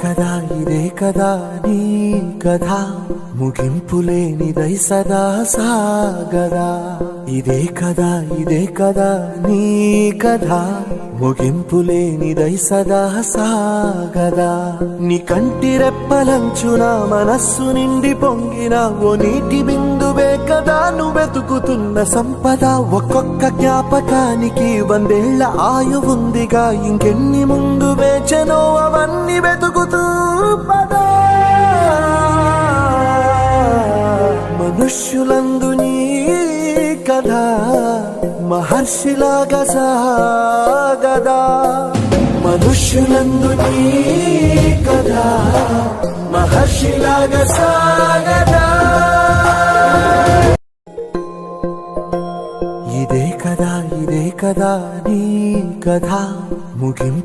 ఇదే కదా నీ కథ ముగింపులేనిదై సదా సాగదా. ఇదే కదా నీ కథ ముగింపులేనిదై సదా సాగదా. నీ కంటి రెప్పలంచున మనస్సు నిండి పొంగిన ఓ నీటి బిందువే కదా నువ్వెతుకుతున్న సంపద. ఒక్కొక్క జ్ఞాపకానికి 100 ఏళ్ల ఆయువుందిగా, ఇంకెన్ని ముందు వేచనో అవన్నీ వెతుకుతూ పదా. మనుష్యులందు నీ కథ మహర్షిలాగా సాగదా. మనుష్యులందు నీ కథ మహర్షిలాగా సాగదా. ఇదే కదా నీ కథ ముగింపు